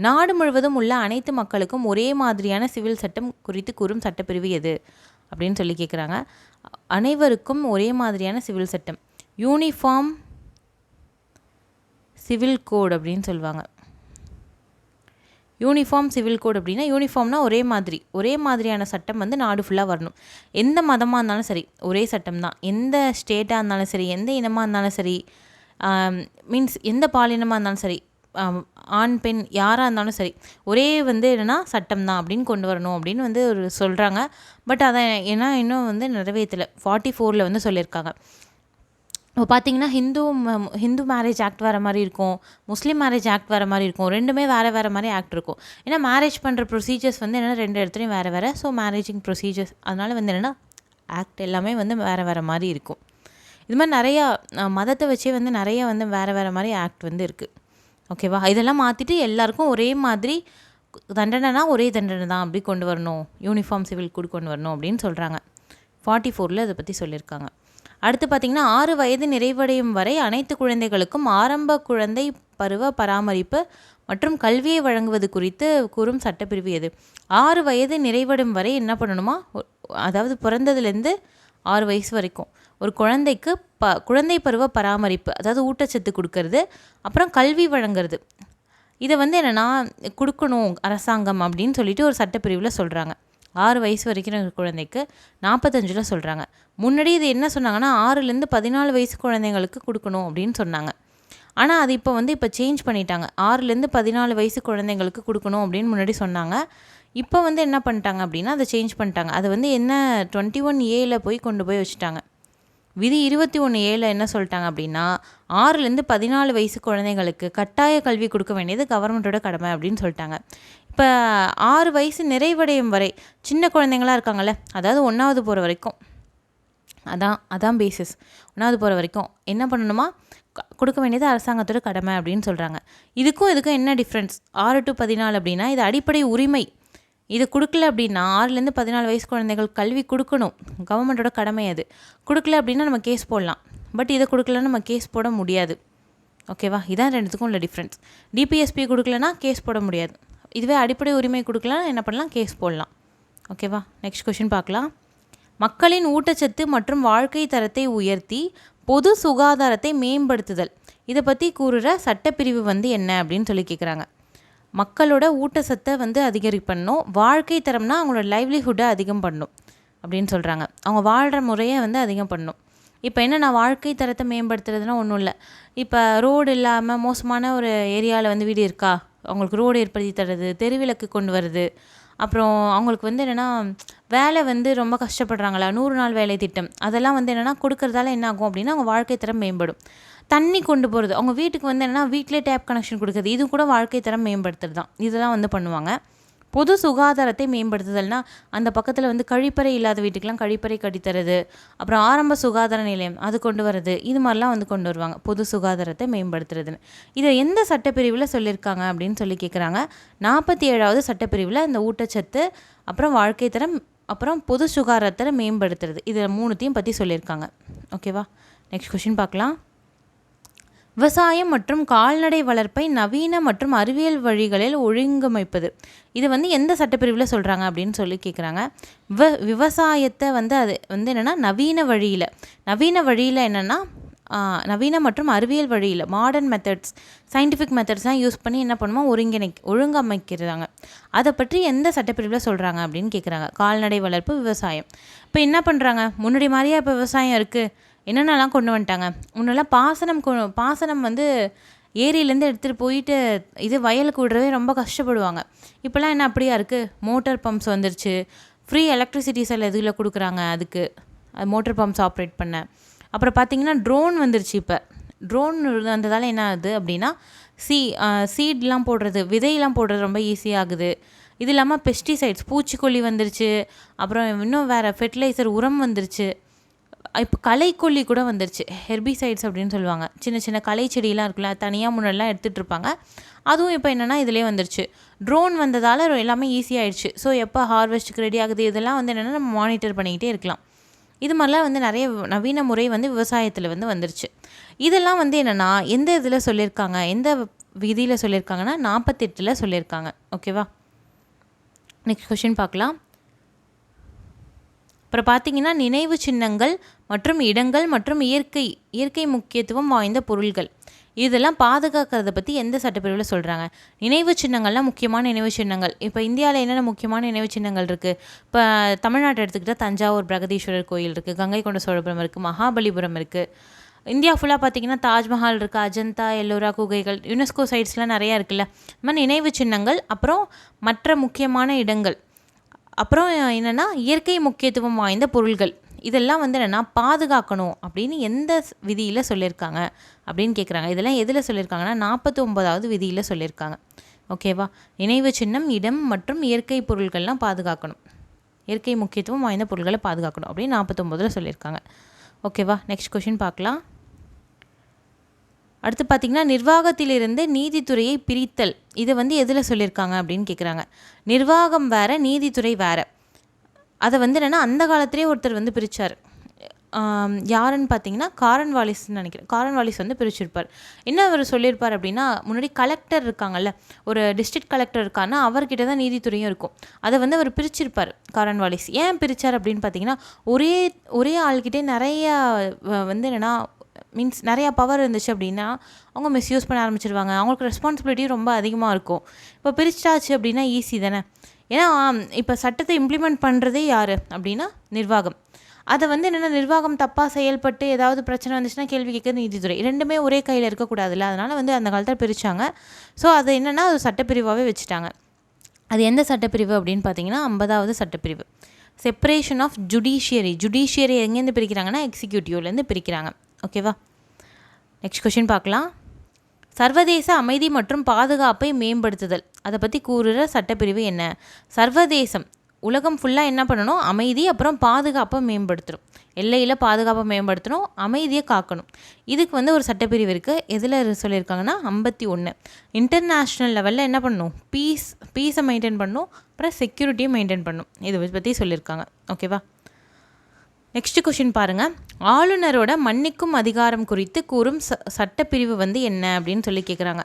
S1: நாடு முழுவதும் உள்ள அனைத்து மக்களுக்கும் ஒரே மாதிரியான சிவில் சட்டம் குறித்து கூறும் சட்டப்பிரிவு எது அப்படின்னு சொல்லி கேட்குறாங்க. அனைவருக்கும் ஒரே மாதிரியான சிவில் சட்டம், யூனிஃபார்ம் சிவில் கோட் அப்படின்னு சொல்லுவாங்க. யூனிஃபார்ம் சிவில் கோட் அப்படின்னா யூனிஃபார்ம்னா ஒரே மாதிரியான சட்டம் வந்து நாடு ஃபுல்லாக வரணும். எந்த மதமாக இருந்தாலும் சரி ஒரே சட்டம் தான். எந்த ஸ்டேட்டாக இருந்தாலும் சரி, எந்த இனமாக இருந்தாலும் சரி, மீன்ஸ் எந்த பாலினமாக இருந்தாலும் சரி, ஆண் பெண் யாராக இருந்தாலும் சரி, ஒரே வந்து என்னென்னா சட்டம் தான் அப்படின்னு கொண்டு வரணும் அப்படின்னு வந்து சொல்கிறாங்க. பட் அதை ஏன்னா இன்னும் வந்து நிறைவேற்றலை. 44 வந்து சொல்லியிருக்காங்க. இப்போ பார்த்தீங்கன்னா ஹிந்து மேரேஜ் ஆக்ட் வேறு மாதிரி இருக்கும், முஸ்லீம் மேரேஜ் ஆக்ட் வேறு மாதிரி இருக்கும். ரெண்டுமே வேறு மாதிரி ஆக்ட் இருக்கும். ஏன்னா மேரேஜ் பண்ணுற ப்ரொசீஜர்ஸ் வந்து என்னென்னா 2 இடத்துலையும் வேறு. ஸோ மேரேஜிங் ப்ரொசீஜர்ஸ் அதனால் வந்து என்னென்னா ஆக்ட் எல்லாமே வந்து வேறு மாதிரி இருக்கும். இது மாதிரி நிறையா மதத்தை வச்சே வந்து நிறைய வந்து வேறு வேறு மாதிரி ஆக்ட் வந்து இருக்குது. ஓகேவா? இதெல்லாம் மாற்றிட்டு எல்லாருக்கும் ஒரே மாதிரி தண்டனைனா ஒரே தண்டனை தான் அப்படி கொண்டு வரணும், யூனிஃபார்ம் சிவில் கோட் கொண்டு வரணும் அப்படின்னு சொல்கிறாங்க. 44 இதை பற்றி சொல்லியிருக்காங்க. அடுத்து பார்த்திங்கன்னா 6 வயது நிறைவடையும் வரை அனைத்து குழந்தைகளுக்கும் ஆரம்ப குழந்தை பருவ பராமரிப்பு மற்றும் கல்வியை வழங்குவது குறித்து கூறும் சட்டப்பிரிவு எது? 6 வயது நிறைவடையும் வரை என்ன பண்ணணுமா, அதாவது பிறந்ததுலேருந்து 6 வயசு வரைக்கும் ஒரு குழந்தைக்கு குழந்தை பருவ பராமரிப்பு, அதாவது ஊட்டச்சத்து கொடுக்கறது, அப்புறம் கல்வி வழங்குறது, இதை வந்து என்னென்னா கொடுக்கணும் அரசாங்கம் அப்படின்னு சொல்லிட்டு ஒரு சட்டப்பிரிவில் சொல்கிறாங்க. 6 வயசு வரைக்கும் குழந்தைக்கு 45 சொல்கிறாங்க. முன்னாடி இது என்ன சொன்னாங்கன்னா 6லேருந்து 14 வயசு குழந்தைங்களுக்கு கொடுக்கணும் அப்படின்னு சொன்னாங்க. ஆனால் அது இப்போ சேஞ்ச் பண்ணிட்டாங்க. 6லேருந்து 14 வயசு குழந்தைங்களுக்கு கொடுக்கணும் அப்படின்னு முன்னாடி சொன்னாங்க. இப்போ வந்து என்ன பண்ணிட்டாங்க அப்படின்னா அதை சேஞ்ச் பண்ணிட்டாங்க. அது வந்து என்ன 21A போய் கொண்டு போய் வச்சுட்டாங்க. விதி 21A என்ன சொல்லிட்டாங்க அப்படின்னா 6லேருந்து 14 வயசு குழந்தைங்களுக்கு கட்டாய கல்வி கொடுக்க வேண்டியது கவர்மெண்ட்டோட கடமை அப்படின்னு சொல்லிட்டாங்க. இப்போ 6 வயசு நிறைவடையும் வரை சின்ன குழந்தைங்களாம் இருக்காங்கள்ல, அதாவது 1வது போகிற வரைக்கும், அதான் பேசிஸ். 1வது போகிற வரைக்கும் என்ன பண்ணணுமா, கொடுக்க வேண்டியது அரசாங்கத்தோட கடமை அப்படின்னு சொல்கிறாங்க. இதுக்கும் என்ன டிஃப்ரென்ஸ்? 6 to 14 அப்படின்னா இது அடிப்படை உரிமை. இது கொடுக்கல அப்படின்னா 6லேருந்து 14 வயசு குழந்தைகள் கல்வி கொடுக்கணும், கவர்மெண்ட்டோட கடமை அது. கொடுக்கல அப்படின்னா நம்ம கேஸ் போடலாம், பட் இதை கொடுக்கலன்னா நம்ம கேஸ் போட முடியாது. ஓகேவா? இதான் ரெண்டுத்துக்கும் உள்ள டிஃப்ரென்ஸ். டிபிஎஸ்பி கொடுக்கலன்னா கேஸ் போட முடியாது. இதுவே அடிப்படை உரிமை கொடுக்கலாம், என்ன பண்ணலாம், கேஸ் போடலாம். ஓகேவா? நெக்ஸ்ட் கொஷின் பார்க்கலாம். மக்களின் ஊட்டச்சத்து மற்றும் வாழ்க்கை தரத்தை உயர்த்தி பொது சுகாதாரத்தை மேம்படுத்துதல், இதை பற்றி கூறுகிற சட்டப்பிரிவு வந்து என்ன அப்படின்னு சொல்லி கேட்குறாங்க. மக்களோட ஊட்டச்சத்தை வந்து அதிகரிப்பு பண்ணணும், வாழ்க்கை தரம்னா அவங்களோட லைவ்லிஹுட்டை அதிகம் பண்ணணும் அப்படின்னு சொல்கிறாங்க. அவங்க வாழ்கிற முறையை வந்து அதிகம் பண்ணணும். இப்போ என்ன வாழ்க்கை தரத்தை மேம்படுத்துறதுனா ஒன்றும் இல்லை. இப்போ ரோடு இல்லாமல் மோசமான ஒரு ஏரியாவில் வந்து வீடு இருக்கா, அவங்களுக்கு ரோடு ஏற்படுத்தி தர்றது, தெருவிளக்கு கொண்டு வருது. அப்புறம் அவங்களுக்கு வந்து என்னென்னா வேலை வந்து ரொம்ப கஷ்டப்படுறாங்களா, 100 நாள் வேலை திட்டம், அதெல்லாம் வந்து என்னென்னா கொடுக்கறதால என்ன ஆகும் அப்படின்னா அவங்க வாழ்க்கை தரம் மேம்படும். தண்ணி கொண்டு போகிறது, அவங்க வீட்டுக்கு வந்து என்னென்னா வீட்டிலே டேப் கனெக்ஷன் கொடுக்குறது, இது கூட வாழ்க்கை தரம் மேம்படுத்துறது தான். இதெல்லாம் வந்து பண்ணுவாங்க. பொது சுகாதாரத்தை மேம்படுத்துதல்னா அந்த பக்கத்தில் வந்து கழிப்பறை இல்லாத வீட்டுக்கெலாம் கழிப்பறை கட்டித்தரது, அப்புறம் ஆரம்ப சுகாதார நிலையம் அது கொண்டு வரது, இது மாதிரிலாம் வந்து கொண்டு வருவாங்க பொது சுகாதாரத்தை மேம்படுத்துறதுன்னு. இதை எந்த சட்டப்பிரிவில் சொல்லியிருக்காங்க அப்படின்னு சொல்லி கேட்குறாங்க. 47வது சட்டப்பிரிவில் இந்த ஊட்டச்சத்து, அப்புறம் வாழ்க்கை தரம், அப்புறம் பொது சுகாதாரத்தை மேம்படுத்துறது, இதை 3த்தையும் பற்றி சொல்லியிருக்காங்க. ஓகேவா? நெக்ஸ்ட் கொஷின் பார்க்கலாம். விவசாயம் மற்றும் கால்நடை வளர்ப்பை நவீன மற்றும் அறிவியல் வழிகளில் ஒழுங்கமைப்பது, இது வந்து எந்த சட்டப்பிரிவில் சொல்கிறாங்க அப்படின்னு சொல்லி கேட்குறாங்க. விவசாயத்தை வந்து அது வந்து என்னென்னா நவீன வழியில் என்னென்னா நவீன மற்றும் அறிவியல் வழியில் மாடர்ன் மெத்தட்ஸ், சயின்டிஃபிக் மெத்தட்ஸ்லாம் யூஸ் பண்ணி என்ன பண்ணுவோம், ஒழுங்கமைக்கிறாங்க. அதை பற்றி எந்த சட்டப்பிரிவில் சொல்கிறாங்க அப்படின்னு கேட்குறாங்க. கால்நடை வளர்ப்பு, விவசாயம். இப்போ என்ன பண்ணுறாங்க, முன்னாடி மாதிரியா இப்போ விவசாயம் இருக்குது, என்னென்னலாம் கொண்டு வந்துட்டாங்க. முன்னெல்லாம் பாசனம் வந்து ஏரியிலேருந்து எடுத்துகிட்டு போயிட்டு இது வயலுக்கு விடுறதே ரொம்ப கஷ்டப்படுவாங்க. இப்போலாம் என்ன அப்படியா இருக்குது, மோட்டார் பம்ப்ஸ் வந்துருச்சு, ஃப்ரீ எலக்ட்ரிசிட்டி செல் இதில் கொடுக்குறாங்க, அதுக்கு மோட்டர் பம்ப்ஸ் ஆப்ரேட் பண்ண. அப்புறம் பார்த்திங்கன்னா ட்ரோன் வந்துருச்சு. இப்போ ட்ரோன் வந்ததால் என்ன ஆகுது அப்படின்னா சீட்லாம் போடுறது, விதையெல்லாம் போடுறது ரொம்ப ஈஸியாகுது. இது இல்லாமல் பெஸ்டிசைட்ஸ், பூச்சிக்கொல்லி வந்துருச்சு, அப்புறம் இன்னும் வேறு ஃபெர்டிலைசர், உரம் வந்துருச்சு. இப்போ களைக்கொல்லி கூட வந்துருச்சு, ஹெர்பிசைட்ஸ் அப்படின்னு சொல்லுவாங்க. சின்ன சின்ன களை செடியெலாம் இருக்குல்ல, தனியாக முன்னெல்லாம் எடுத்துகிட்டு இருப்பாங்க, அதுவும் இப்போ என்னென்னா இதிலே வந்துருச்சு. ட்ரோன் வந்ததால் எல்லாமே ஈஸியாகிடுச்சு. ஸோ எப்போ ஹார்வெஸ்ட்டுக்கு ரெடி ஆகுது, இதெல்லாம் வந்து என்னென்னா நம்ம மானிட்டர் பண்ணிக்கிட்டே இருக்கலாம். இது மாதிரிலாம் வந்து நிறைய நவீன முறை வந்து விவசாயத்தில் வந்து வந்துருச்சு. இதெல்லாம் வந்து என்னென்னா எந்த இதில் சொல்லியிருக்காங்க, எந்த விதியில் சொல்லியிருக்காங்கன்னா 48 சொல்லியிருக்காங்க. ஓகேவா? நெக்ஸ்ட் கொஷின் பார்க்கலாம். அப்புறம் பார்த்திங்கன்னா நினைவு சின்னங்கள் மற்றும் இடங்கள் மற்றும் இயற்கை முக்கியத்துவம் வாய்ந்த பொருள்கள், இதெல்லாம் பாதுகாக்கிறத பற்றி எந்த சட்டப்பிரிவில் சொல்கிறாங்க. நினைவு சின்னங்கள்லாம் முக்கியமான நினைவு சின்னங்கள். இப்போ இந்தியாவில் என்னென்ன முக்கியமான நினைவு சின்னங்கள் இருக்குது, இப்போ தமிழ்நாட்டை எடுத்துக்கிட்டால் தஞ்சாவூர் பிரகதீஸ்வரர் கோயில் இருக்குது, கங்கை கொண்ட சோழபுரம் இருக்குது, மகாபலிபுரம் இருக்குது. இந்தியா ஃபுல்லாக பார்த்திங்கன்னா தாஜ்மஹால் இருக்குது, அஜந்தா, எல்லோரா குகைகள், யுனெஸ்கோ சைட்ஸ்லாம் நிறையா இருக்குல்ல. இந்த மாதிரி நினைவு சின்னங்கள், அப்புறம் மற்ற முக்கியமான இடங்கள், அப்புறம் என்னென்னா இயற்கை முக்கியத்துவம் வாய்ந்த பொருள்கள், இதெல்லாம் வந்து என்னென்னா பாதுகாக்கணும் அப்படின்னு எந்த விதியில் சொல்லியிருக்காங்க அப்படின்னு கேட்குறாங்க. இதெல்லாம் எதில் சொல்லியிருக்காங்கன்னா 49வது விதியில் சொல்லியிருக்காங்க. ஓகேவா? நினைவு சின்னம், இடம் மற்றும் இயற்கை பொருள்கள்லாம் பாதுகாக்கணும், இயற்கை முக்கியத்துவம் வாய்ந்த பொருள்களை பாதுகாக்கணும் அப்படின்னு 49ல் சொல்லியிருக்காங்க. ஓகேவா? நெக்ஸ்ட் கொஷின் பார்க்கலாம். அடுத்து பார்த்திங்கன்னா, நிர்வாகத்திலிருந்து நீதித்துறையை பிரித்தல். இதை வந்து எதில் சொல்லியிருக்காங்க அப்படின்னு கேட்குறாங்க. நிர்வாகம் வேறு, நீதித்துறை வேறு. அதை வந்து என்னென்னா அந்த காலத்திலே ஒருத்தர் வந்து பிரித்தார். யாருன்னு பார்த்தீங்கன்னா காரன்வாலிஸ்ன்னு நினைக்கிறேன். காரன்வாலிஸ் வந்து பிரிச்சிருப்பார். என்ன அவர் சொல்லியிருப்பார் அப்படின்னா, முன்னாடி கலெக்டர் இருக்காங்கல்ல, ஒரு டிஸ்ட்ரிக்ட் கலெக்டர் இருக்காருன்னா அவர்கிட்ட தான் நீதித்துறையும் இருக்கும். அதை வந்து அவர் பிரிச்சிருப்பார் காரன்வாலிஸ். ஏன் பிரித்தார் அப்படின்னு பார்த்தீங்கன்னா, ஒரே ஆள்கிட்டே நிறையா வந்து என்னென்னா மீன்ஸ் நிறையா பவர் இருந்துச்சு அப்படின்னா அவங்க மிஸ்யூஸ் பண்ண ஆரம்பிச்சிருவாங்க. அவங்களுக்கு ரெஸ்பான்சிபிலிட்டியும் ரொம்ப அதிகமாக இருக்கும். இப்போ பிரிச்சாச்சு அப்படின்னா ஈஸி தானே. ஏன்னா இப்போ சட்டத்தை இம்ப்ளிமெண்ட் பண்ணுறதே யார் அப்படின்னா நிர்வாகம். அதை வந்து என்னென்னா நிர்வாகம் தப்பாக செயல்பட்டு ஏதாவது பிரச்சனை வந்துச்சுன்னா கேள்வி கேட்குறது நீதித்துறை. ரெண்டுமே ஒரே கையில் இருக்கக்கூடாதுல்ல. அதனால் வந்து அந்த காலத்தில் பிரித்தாங்க. ஸோ அது என்னென்னா அது சட்டப்பிரிவாகவே வச்சுட்டாங்க. அது எந்த சட்டப்பிரிவு அப்படின்னு பார்த்தீங்கன்னா 50வது சட்டப்பிரிவு. Separation of judiciary. ஜுடிஷியரி எங்கேருந்து பிரிக்கிறாங்கன்னா எக்ஸிக்யூட்டிவ்லேருந்து பிரிக்கிறாங்க. ஓகேவா? நெக்ஸ்ட் கொஷின் பார்க்கலாம். சர்வதேச அமைதி மற்றும் பாதுகாப்பை மேம்படுத்துதல். அதை பற்றி கூறுகிற சட்டப்பிரிவு என்ன? சர்வதேசம் உலகம் ஃபுல்லாக என்ன பண்ணணும்? அமைதி அப்புறம் பாதுகாப்பை மேம்படுத்தணும். எல்லையில் பாதுகாப்பை மேம்படுத்தணும், அமைதியை காக்கணும். இதுக்கு வந்து ஒரு சட்டப்பிரிவு இருக்குது. எதில் சொல்லியிருக்காங்கன்னா 51. இன்டர்நேஷ்னல் லெவலில் என்ன பண்ணணும்? பீஸை மெயின்டைன் பண்ணணும், அப்புறம் செக்யூரிட்டியை மெயின்டைன் பண்ணணும். இதை பற்றி சொல்லியிருக்காங்க. ஓகேவா? நெக்ஸ்ட் கொஷின் பாருங்கள். ஆளுநரோட மன்னிக்கும் அதிகாரம் குறித்து கூறும் சட்டப்பிரிவு வந்து என்ன அப்படின்னு சொல்லி கேட்குறாங்க.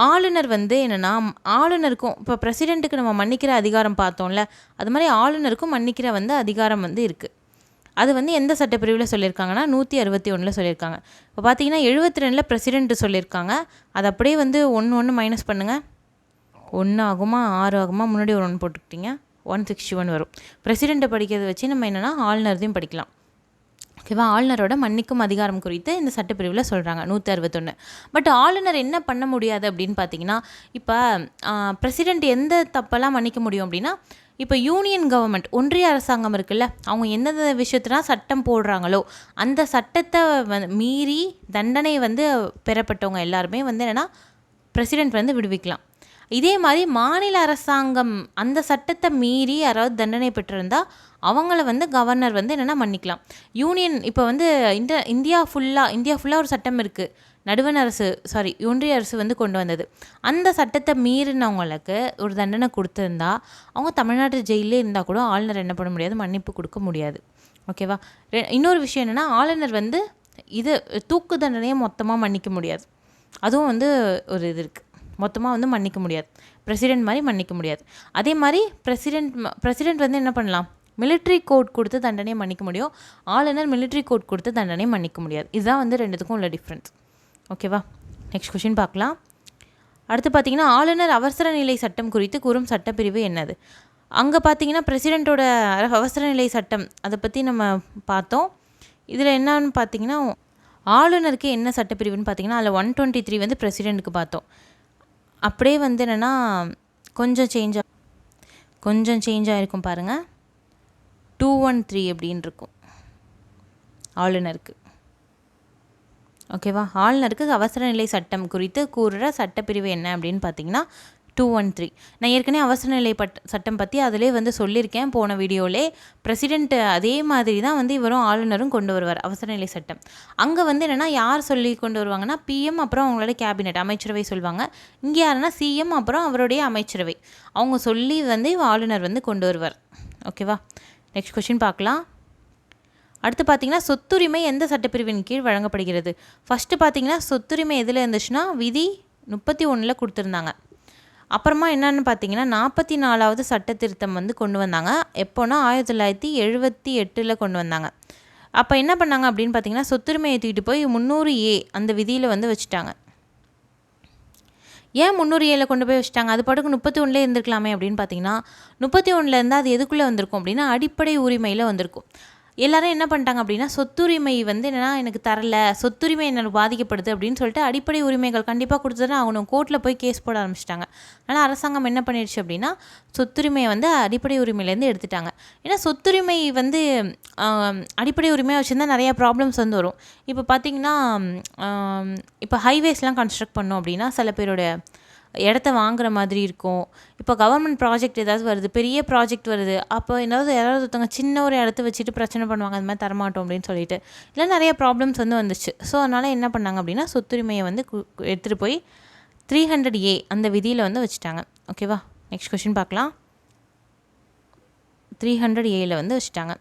S1: ஆளுநர் வந்து என்னென்னா, ஆளுநருக்கும் இப்போ பிரசிடெண்ட்டுக்கு நம்ம மன்னிக்கிற அதிகாரம் பார்த்தோம்ல, அது மாதிரி ஆளுநருக்கும் மன்னிக்கிற வந்து அதிகாரம் வந்து இருக்குது. அது வந்து எந்த சட்டப்பிரிவில் சொல்லியிருக்காங்கன்னா 161 சொல்லியிருக்காங்க. இப்போ பார்த்தீங்கன்னா 72 பிரசிடெண்ட்டு சொல்லியிருக்காங்க. அது அப்படியே வந்து 1 மைனஸ் பண்ணுங்கள். 1 ஆகுமா 6 ஆகுமா? முன்னாடி ஒரு 1 போட்டுக்கிட்டீங்க, 161 வரும். பிரசிடெண்ட்டை படிக்கிறத வச்சு நம்ம என்னென்னா ஆளுநர்தையும் படிக்கலாம். ஓகேவா? ஆளுநரோட மன்னிக்கும் அதிகாரம் குறித்து இந்த சட்டப்பிரிவில் சொல்கிறாங்க 161. பட் ஆளுநர் என்ன பண்ண முடியாது அப்படின்னு பார்த்தீங்கன்னா, இப்போ பிரசிடெண்ட் எந்த தப்பெல்லாம் மன்னிக்க முடியும் அப்படின்னா, இப்போ யூனியன் கவர்மெண்ட் ஒன்றிய அரசாங்கம் இருக்குல்ல, அவங்க எந்தெந்த விஷயத்துனா சட்டம் போடுறாங்களோ அந்த சட்டத்தை மீறி தண்டனை வந்து பெறப்பட்டவங்க எல்லாருமே வந்து என்னென்னா பிரசிடெண்ட் வந்து விடுவிக்கலாம். இதே மாதிரி மாநில அரசாங்கம் அந்த சட்டத்தை மீறி யாராவது தண்டனை பெற்றிருந்தால் அவங்கள வந்து கவர்னர் வந்து என்னென்னா மன்னிக்கலாம். யூனியன் இப்போ வந்து இந்தியா ஃபுல்லாக ஒரு சட்டம் இருக்குது. நடுவண் அரசு ஒன்றிய அரசு வந்து கொண்டு வந்தது. அந்த சட்டத்தை மீறினவங்களுக்கு ஒரு தண்டனை கொடுத்துருந்தா அவங்க தமிழ்நாட்டு ஜெயிலே இருந்தால் கூட ஆளுநர் என்ன பண்ண முடியாது? மன்னிப்பு கொடுக்க முடியாது. ஓகேவா? இன்னொரு விஷயம் என்னென்னா, ஆளுநர் வந்து இது தூக்கு தண்டனையை மொத்தமாக மன்னிக்க முடியாது. அதுவும் வந்து ஒரு இது இருக்குது. மொத்தமாக வந்து மன்னிக்க முடியாது. பிரசிடெண்ட் மாதிரி மன்னிக்க முடியாது. அதே மாதிரி பிரசிடெண்ட் வந்து என்ன பண்ணலாம்? மிலிட்ரி கோர்ட் கொடுத்து தண்டனையை மன்னிக்க முடியும். ஆளுநர் மிலிட்ரி கோர்ட் கொடுத்து தண்டனையை மன்னிக்க முடியாது. இதுதான் வந்து ரெண்டுத்துக்கும் உள்ள டிஃப்ரென்ஸ். ஓகேவா? நெக்ஸ்ட் கொஷின் பார்க்கலாம். அடுத்து பார்த்தீங்கன்னா, ஆளுநர் அவசர நிலை சட்டம் குறித்து கூறும் சட்டப்பிரிவு என்னது? அங்கே பார்த்தீங்கன்னா பிரசிடெண்ட்டோட அவசர நிலை சட்டம் அதை பற்றி நம்ம பார்த்தோம். இதில் என்னன்னு பார்த்தீங்கன்னா, ஆளுநருக்கு என்ன சட்டப்பிரிவுன்னு பார்த்தீங்கன்னா அதில் 123 வந்து பிரசிடெண்ட்டுக்கு பார்த்தோம். அப்படியே வந்து என்னென்னா கொஞ்சம் சேஞ்ச் ஆகிருக்கும் பாருங்கள். 213 அப்படின்னு இருக்கும் ஆளுநருக்கு. ஓகேவா? ஆளுநருக்கு அவசர நிலை சட்டம் குறித்து கூறுகிற சட்டப்பிரிவு என்ன அப்படின்னு பார்த்தீங்கன்னா 213. நான் ஏற்கனவே அவசர நிலை சட்டம் பற்றி அதிலே வந்து சொல்லியிருக்கேன் போன வீடியோவிலே. பிரசிடெண்ட் அதே மாதிரி தான் வந்து இவரும் ஆளுநரும் கொண்டு வருவார் அவசர நிலை சட்டம். அங்கே வந்து என்னென்னா யார் சொல்லி கொண்டு வருவாங்கன்னா பிஎம் அப்புறம் அவங்களோட கேபினெட் அமைச்சரவை சொல்லுவாங்க. இங்கே யாருன்னா சிஎம் அப்புறம் அவருடைய அமைச்சரவை அவங்க சொல்லி வந்து ஆளுநர் வந்து கொண்டு வருவார். ஓகேவா? நெக்ஸ்ட் கொஷின் பார்க்கலாம். அடுத்து பார்த்தீங்கன்னா, சொத்துரிமை எந்த சட்டப்பிரிவின் கீழ் வழங்கப்படுகிறது? ஃபஸ்ட்டு பார்த்தீங்கன்னா சொத்துரிமை எதில் இருந்துச்சுன்னா விதி 31 கொடுத்துருந்தாங்க. அப்புறமா என்னென்னு பார்த்தீங்கன்னா 44வது சட்ட திருத்தம் வந்து கொண்டு வந்தாங்க. எப்போனா 1978 கொண்டு வந்தாங்க. அப்போ என்ன பண்ணாங்க அப்படின்னு பார்த்தீங்கன்னா, சொத்துரிமையை தூக்கிட்டு போய் 300A அந்த விதியில் வந்து வச்சுட்டாங்க. ஏன் 300A கொண்டு போய் வச்சுட்டாங்க? அது பாட்டுக்கு 31 இருந்திருக்கலாமே அப்படின்னு பார்த்தீங்கன்னா, 31 அது எதுக்குள்ளே வந்திருக்கும் அப்படின்னா அடிப்படை உரிமையில் வந்திருக்கும். எல்லாரும் என்ன பண்ணிட்டாங்க அப்படின்னா, சொத்துரிமை வந்து என்னென்னா எனக்கு தரல, சொத்துரிமை எனக்கு பாதிக்கப்படுது அப்படின்னு சொல்லிட்டு அடிப்படை உரிமைகள் கண்டிப்பாக கொடுத்துட்டு ஆகணும் கோர்ட்டில் போய் கேஸ் போட ஆரம்பிச்சிட்டாங்க. அதனால் அரசாங்கம் என்ன பண்ணிடுச்சு அப்படின்னா, சொத்துரிமையை வந்து அடிப்படை உரிமையிலேருந்து எடுத்துட்டாங்க. ஏன்னா சொத்துரிமை வந்து அடிப்படை உரிமையாக வச்சுருந்தா நிறையா ப்ராப்ளம்ஸ் வந்து வரும். இப்போ பார்த்திங்கன்னா இப்போ ஹைவேஸ்லாம் கன்ஸ்ட்ரக்ட் பண்ணோம் அப்படின்னா சில பேரோட இடத்த வாங்குற மாதிரி இருக்கும். இப்போ கவர்மெண்ட் ப்ராஜெக்ட் ஏதாவது வருது, பெரிய ப்ராஜெக்ட் வருது, அப்போ யாராவது ஒருத்தவங்க சின்ன ஒரு இடத்த வச்சுட்டு பிரச்சனை பண்ணுவாங்க, அந்த மாதிரி தரமாட்டோம் அப்படின்னு சொல்லிட்டு. இல்லை நிறைய ப்ராப்ளம்ஸ் வந்து வந்துச்சு. ஸோ அதனால் என்ன பண்ணாங்க அப்படின்னா சொத்துரிமையை வந்து எடுத்துகிட்டு போய் 300A அந்த விதியில் வந்து வச்சுட்டாங்க. ஓகேவா, நெக்ஸ்ட் கொஷின் பார்க்கலாம். 300Aல வந்து வச்சுட்டாங்க.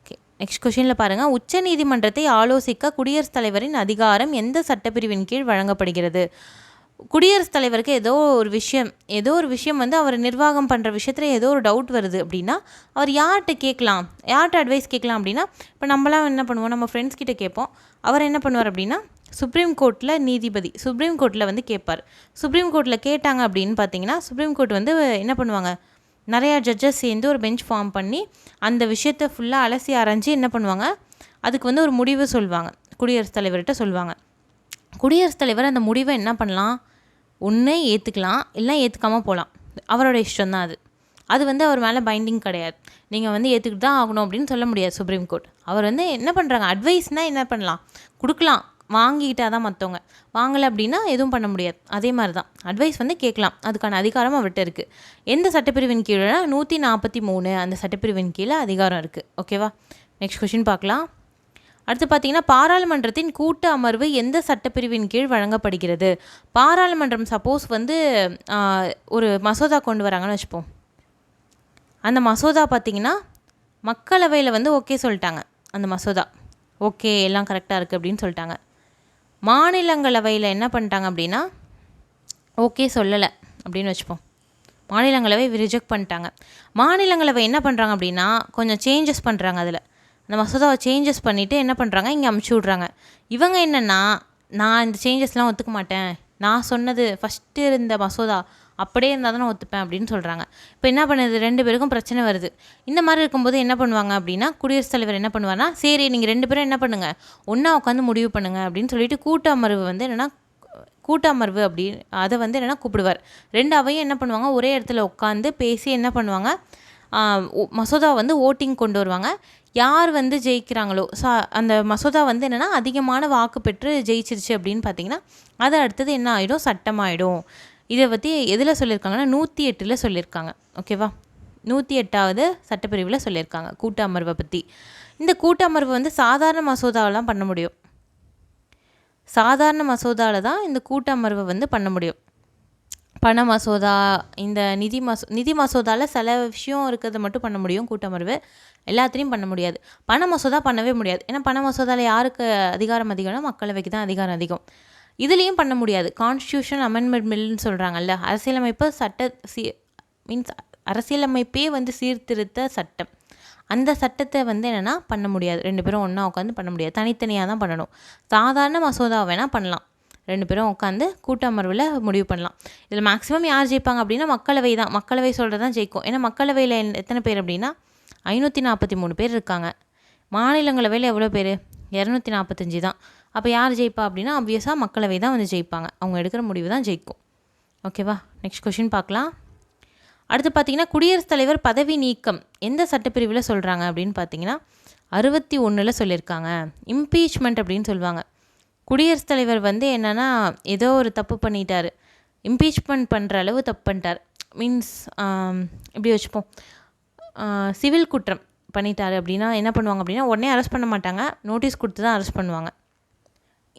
S1: ஓகே, நெக்ஸ்ட் கொஷினில் பாருங்கள். உச்ச நீதிமன்றத்தை ஆலோசிக்க குடியரசுத் தலைவரின் அதிகாரம் எந்த சட்டப்பிரிவின் கீழ் வழங்கப்படுகிறது? குடியரசுத் தலைவருக்கு ஏதோ ஒரு விஷயம் வந்து அவர் நிர்வாகம் பண்ணுற விஷயத்தில் ஏதோ ஒரு டவுட் வருது அப்படின்னா அவர் யார்கிட்ட அட்வைஸ் கேட்கலாம் அப்படின்னா, இப்போ நம்மளாம் என்ன பண்ணுவோம், நம்ம ஃப்ரெண்ட்ஸ் கிட்ட கேட்போம். அவர் என்ன பண்ணுவார் அப்படின்னா சுப்ரீம் கோர்ட்டில் நீதிபதி சுப்ரீம் கோர்ட்டில் வந்து கேட்பார். சுப்ரீம் கோர்ட்டில் கேட்டாங்க அப்படின்னு பார்த்தீங்கன்னா சுப்ரீம் கோர்ட் வந்து என்ன பண்ணுவாங்க, நிறையா ஜட்ஜஸ் சேர்ந்து ஒரு பெஞ்ச் ஃபார்ம் பண்ணி அந்த விஷயத்தை ஃபுல்லாக அலசி ஆராய்ஞ்சு என்ன பண்ணுவாங்க, அதுக்கு வந்து ஒரு முடிவு சொல்லுவாங்க, குடியரசுத் தலைவர்கிட்ட சொல்லுவாங்க. குடியரசுத் தலைவர் அந்த முடிவை என்ன பண்ணலாம், ஒன்றே ஏற்றுக்கலாம், இல்லை ஏற்றுக்காமல் போகலாம். அவரோட இஷ்டம்தான் அது வந்து அவர் மேலே பைண்டிங் கிடையாது. நீங்கள் வந்து ஏற்றுக்கிட்டு தான் ஆகணும் அப்படின்னு சொல்ல முடியாது சுப்ரீம் கோர்ட். அவர் வந்து என்ன பண்ணுறாங்க, அட்வைஸ்னால் என்ன பண்ணலாம், கொடுக்கலாம், வாங்கிக்கிட்டால் தான் மற்றவங்க, வாங்கலை அப்படின்னா எதுவும் பண்ண முடியாது. அதே மாதிரி தான் அட்வைஸ் வந்து கேட்கலாம், அதுக்கான அதிகாரம் அவர்கிட்ட இருக்குது. எந்த சட்டப்பிரிவின் கீழே 143 அந்த சட்டப்பிரிவின் கீழே அதிகாரம் இருக்குது. ஓகேவா, நெக்ஸ்ட் கொஷின் பார்க்கலாம். அடுத்து பார்த்தீங்கன்னா பாராளுமன்றத்தின் கூட்டு அமர்வு எந்த சட்டப்பிரிவின் கீழ் வழங்கப்படுகிறது? பாராளுமன்றம் சப்போஸ் வந்து ஒரு மசோதா கொண்டு வராங்கன்னு வச்சுப்போம். அந்த மசோதா பார்த்திங்கன்னா மக்களவையில் வந்து ஓகே சொல்லிட்டாங்க, அந்த மசோதா ஓகே எல்லாம் கரெக்டாக இருக்குது அப்படின்னு சொல்லிட்டாங்க. மாநிலங்களவையில் என்ன பண்ணிட்டாங்க அப்படின்னா ஓகே சொல்லலை அப்படின்னு வச்சுப்போம். மாநிலங்களவை ரிஜெக்ட் பண்ணிட்டாங்க. மாநிலங்களவை என்ன பண்ணுறாங்க அப்படின்னா கொஞ்சம் சேஞ்சஸ் பண்ணுறாங்க, அதில் அந்த மசோதாவை சேஞ்சஸ் பண்ணிவிட்டு என்ன பண்ணுறாங்க, இங்கே அமுச்சு விட்றாங்க. இவங்க என்னென்னா, நான் இந்த சேஞ்சஸ்லாம் ஒத்துக்க மாட்டேன், நான் சொன்னது ஃபஸ்ட்டு இருந்த மசோதா அப்படியே இருந்தால் தான் நான் ஒத்துப்பேன் அப்படின்னு சொல்கிறாங்க. இப்போ என்ன பண்ணுது, 2 பேருக்கும் பிரச்சனை வருது. இந்த மாதிரி இருக்கும்போது என்ன பண்ணுவாங்க அப்படின்னா குடியரசுத் தலைவர் என்ன பண்ணுவார்னா, சரி நீங்கள் 2 பேரும் என்ன பண்ணுங்கள், ஒன்றா உட்காந்து முடிவு பண்ணுங்கள் அப்படின்னு சொல்லிட்டு கூட்டு அமர்வு வந்து என்னென்னா அப்படி அதை வந்து என்னென்னா கூப்பிடுவார். 2 அவையும் என்ன பண்ணுவாங்க, ஒரே இடத்துல உட்காந்து பேசி என்ன பண்ணுவாங்க, மசோதா வந்து ஓட்டிங் கொண்டு வருவாங்க. யார் வந்து ஜெயிக்கிறாங்களோ அந்த மசோதா வந்து என்னென்னா அதிகமான வாக்கு பெற்று ஜெயிச்சிருச்சு அப்படின்னு பார்த்தீங்கன்னா அது அடுத்தது என்ன ஆகிடும், சட்டமாயிடும். இதை பற்றி எதில் சொல்லியிருக்காங்கன்னா 108 சொல்லியிருக்காங்க. ஓகேவா, 108வது சட்டப்பிரிவில் சொல்லியிருக்காங்க கூட்ட அமர்வை பற்றி. இந்த கூட்ட அமர்வு வந்து சாதாரண மசோதாவெலாம் பண்ண முடியும், சாதாரண மசோதாவில் தான் இந்த கூட்ட அமர்வை வந்து பண்ண முடியும். பண மசோதா, இந்த நிதி மசோதாவில் சில விஷயம் இருக்கிறத மட்டும் பண்ண முடியும் கூட்டமர்வு, எல்லாத்தையும் பண்ண முடியாது. பண மசோதா பண்ணவே முடியாது, ஏன்னா பண மசோதாவில் யாருக்கு அதிகாரம் அதிகம்னா மக்களவைக்கு தான் அதிகாரம் அதிகம். இதுலேயும் பண்ண முடியாது. கான்ஸ்டியூஷன் அமெண்ட்மெண்ட் பில்னு சொல்கிறாங்கல்ல, அரசியலமைப்பு மீன்ஸ் அரசியலமைப்பே வந்து சீர்திருத்த சட்டம், அந்த சட்டத்தை வந்து என்னென்னா பண்ண முடியாது. 2 பேரும் ஒன்றா உட்காந்து பண்ண முடியாது, தனித்தனியாக தான் பண்ணணும். சாதாரண மசோதா வேணால் பண்ணலாம், 2 பேரும் உட்காந்து கூட்டமர்வில் முடிவு பண்ணலாம். இதில் மேக்ஸிமம் யார் ஜெயிப்பாங்க அப்படின்னா மக்களவை தான். மக்களவை சொல்கிறது தான் ஜெயிக்கும். ஏன்னா மக்களவையில் எத்தனை பேர் அப்படின்னா 543 பேர் இருக்காங்க. மாநிலங்களவையில் எவ்வளோ பேர், 245 தான். அப்போ யார் ஜெயிப்பா அப்படின்னா ஆப்வியஸாக மக்களவை தான் வந்து ஜெயிப்பாங்க, அவங்க எடுக்கிற முடிவு தான் ஜெயிக்கும். ஓகேவா, நெக்ஸ்ட் கொஷின் பார்க்கலாம். அடுத்து பார்த்தீங்கன்னா குடியரசுத் தலைவர் பதவி நீக்கம் எந்த சட்டப்பிரிவில் சொல்கிறாங்க அப்படின்னு பார்த்தீங்கன்னா 61 சொல்லியிருக்காங்க. இம்பீச்மெண்ட் அப்படின்னு சொல்லுவாங்க. குடியரசுத் தலைவர் வந்து என்னென்னா ஏதோ ஒரு தப்பு பண்ணிட்டார், இம்பீச்மெண்ட் பண்ணுற அளவு தப்பு பண்ணிட்டார், மீன்ஸ் இப்படி வச்சுப்போம், சிவில் குற்றம் பண்ணிட்டார் அப்படின்னா என்ன பண்ணுவாங்க அப்படின்னா உடனே அரெஸ்ட் பண்ண மாட்டாங்க, நோட்டீஸ் கொடுத்து தான் அரெஸ்ட் பண்ணுவாங்க.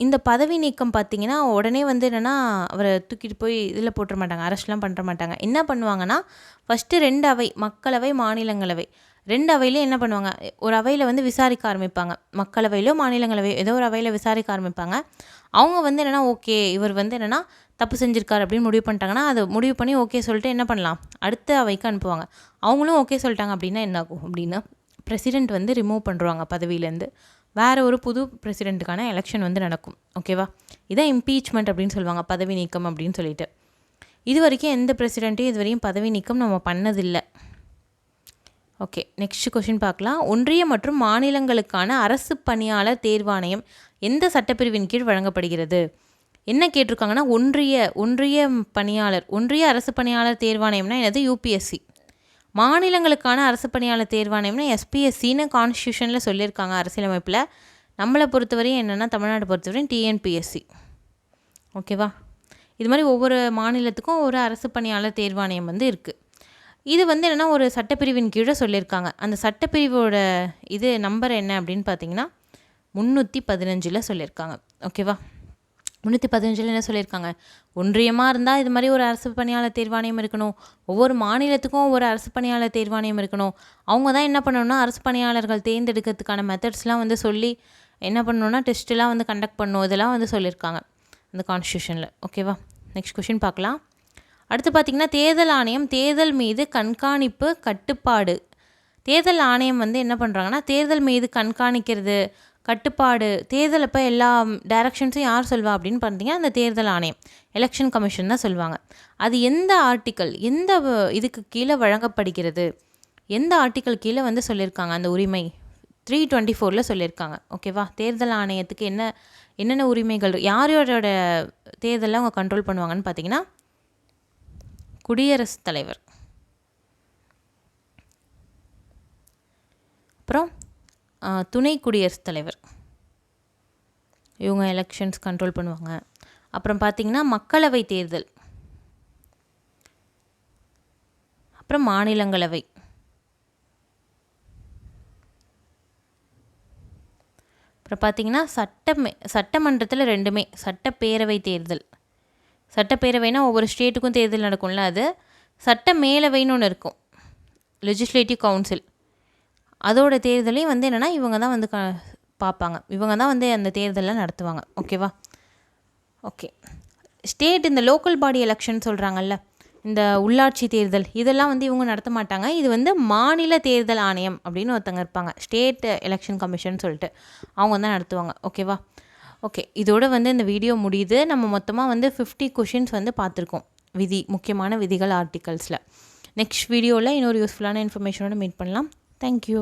S1: இந்த பதவி நீக்கம் பார்த்திங்கன்னா உடனே வந்து என்னென்னா அவரை தூக்கிட்டு போய் இதில் போட்டுற மாட்டாங்க, அரெஸ்ட்லாம் பண்ணுற மாட்டாங்க. என்ன பண்ணுவாங்கன்னா ஃபஸ்ட்டு 2 அவை, மக்களவை மாநிலங்களவை, 2 அவையிலையும் என்ன பண்ணுவாங்க, ஒரு அவையில் வந்து விசாரிக்க ஆரம்பிப்பாங்க, மக்களவையிலோ மாநிலங்களவையோ ஏதோ ஒரு அவையில் விசாரிக்க ஆரம்பிப்பாங்க. அவங்க வந்து என்னென்னா ஓகே இவர் வந்து என்னென்னா தப்பு செஞ்சுருக்காரு அப்படின்னு முடிவு பண்ணிட்டாங்கன்னா அதை முடிவு பண்ணி ஓகே சொல்லிட்டு என்ன பண்ணலாம், அடுத்த அவைக்கு அனுப்புவாங்க. அவங்களும் ஓகே சொல்லிட்டாங்க அப்படின்னா என்ன ஆகும் அப்படின்னா பிரசிடெண்ட் வந்து ரிமூவ் பண்ணுறாங்க பதவியிலேருந்து, வேறு ஒரு புது பிரசிடெண்ட்டுக்கான எலெக்ஷன் வந்து நடக்கும். ஓகேவா, இதான் இம்பீச்மெண்ட் அப்படின்னு சொல்லுவாங்க, பதவி நீக்கம் அப்படின்னு சொல்லிட்டு. இது வரைக்கும் எந்த பிரசிடெண்ட்டையும் இது வரையும் பதவி நீக்கம் நம்ம பண்ணதில்லை. ஓகே, நெக்ஸ்ட் கொஷின் பார்க்கலாம். ஒன்றிய மற்றும் மாநிலங்களுக்கான அரசு பணியாளர் தேர்வாணையம் எந்த சட்டப்பிரிவின் கீழ் வழங்கப்படுகிறது? என்ன கேட்டிருக்காங்கன்னா ஒன்றிய அரசு பணியாளர் தேர்வாணையம்னா என்னது, யூபிஎஸ்சி. மாநிலங்களுக்கான அரசு பணியாளர் தேர்வாணையம்னா எஸ்பிஎஸ்சின்னு கான்ஸ்டியூஷனில் சொல்லியிருக்காங்க அரசியலமைப்பில். நம்மளை பொறுத்தவரையும் என்னென்னா தமிழ்நாடு பொறுத்தவரையும் டிஎன்பிஎஸ்சி. ஓகேவா, இது மாதிரி ஒவ்வொரு மாநிலத்துக்கும் ஒரு அரசு பணியாளர் தேர்வாணையம் வந்து இருக்குது. இது வந்து என்னென்னா ஒரு சட்டப்பிரிவின் கீழே சொல்லியிருக்காங்க. அந்த சட்டப்பிரிவோட இது நம்பர் என்ன அப்படின்னு பார்த்தீங்கன்னா 315 சொல்லியிருக்காங்க. ஓகேவா? 315 என்ன சொல்லியிருக்காங்க, ஒன்றியமாக இருந்தால் இது மாதிரி ஒரு அரசு பணியாளர் தேர்வாணையம் இருக்கணும், ஒவ்வொரு மாநிலத்துக்கும் ஒரு அரசு பணியாளர் தேர்வாணையம் இருக்கணும். அவங்க தான் என்ன பண்ணணும்னா அரசு பணியாளர்கள் தேர்ந்தெடுக்கிறதுக்கான மெத்தட்ஸ்லாம் வந்து சொல்லி என்ன பண்ணணும்னா டெஸ்ட்டெலாம் வந்து கண்டக்ட் பண்ணணும். இதெல்லாம் வந்து சொல்லியிருக்காங்க அந்த கான்ஸ்டியூஷனில். ஓகேவா? நெக்ஸ்ட் கொஷின் பார்க்கலாம். அடுத்து பார்த்திங்கன்னா தேர்தல் ஆணையம் தேர்தல் மீது கண்காணிப்பு கட்டுப்பாடு. தேர்தல் ஆணையம் வந்து என்ன பண்ணுறாங்கன்னா தேர்தல் மீது கண்காணிக்கிறது, கட்டுப்பாடு, தேர்தல் அப்போ எல்லா டைரக்ஷன்ஸும் யார் சொல்வா அப்படின்னு பார்த்தீங்கன்னா அந்த தேர்தல் ஆணையம், எலெக்ஷன் கமிஷன் தான் சொல்லுவாங்க. அது எந்த ஆர்டிக்கல், எந்த இதுக்கு கீழே வழங்கப்படுகிறது, எந்த ஆர்டிக்கல் கீழே வந்து சொல்லியிருக்காங்க அந்த உரிமை 324 சொல்லியிருக்காங்க. ஓகேவா? தேர்தல் ஆணையத்துக்கு என்னென்ன உரிமைகள், யாரோட தேர்தலில் அவங்க கண்ட்ரோல் பண்ணுவாங்கன்னு பார்த்தீங்கன்னா குடியரசுத் தலைவர், அப்புறம் துணை குடியரசுத் தலைவர், இவங்க எலெக்ஷன்ஸ் கண்ட்ரோல் பண்ணுவாங்க. அப்புறம் பார்த்திங்கன்னா மக்களவை தேர்தல், அப்புறம் மாநிலங்களவை, அப்புறம் பார்த்திங்கன்னா சட்டமன்றத்தில் 2மே சட்டப்பேரவை தேர்தல். சட்டப்பேரவைனா ஒவ்வொரு ஸ்டேட்டுக்கும் தேர்தல் நடக்கும்ல, அது சட்ட மேலவைன்னு ஒன்று இருக்கும், லெஜிஸ்லேட்டிவ் கவுன்சில், அதோட தேர்தலையும் வந்து என்னென்னா இவங்க தான் வந்து பார்ப்பாங்க, இவங்க தான் வந்து அந்த தேர்தலில் நடத்துவாங்க. ஓகேவா? ஓகே. ஸ்டேட் இந்த லோக்கல் பாடி எலெக்ஷன் சொல்கிறாங்கல்ல, இந்த உள்ளாட்சி தேர்தல், இதெல்லாம் வந்து இவங்க நடத்த மாட்டாங்க. இது வந்து மாநில தேர்தல் ஆணையம் அப்படின்னு ஒருத்தங்க இருப்பாங்க, ஸ்டேட் எலெக்ஷன் கமிஷன் சொல்லிட்டு, அவங்க தான் நடத்துவாங்க. ஓகேவா? ஓகே, இதோட வந்து இந்த வீடியோ முடியுது. நம்ம மொத்தமாக வந்து 50 கொஷின்ஸ் வந்து பார்த்துருக்கோம், முக்கியமான விதிகள் ஆர்டிகல்ஸில். நெக்ஸ்ட் வீடியோவில் இன்னொரு யூஸ்ஃபுல்லான இன்ஃபர்மேஷனோட மீட் பண்ணலாம். தேங்க்யூ.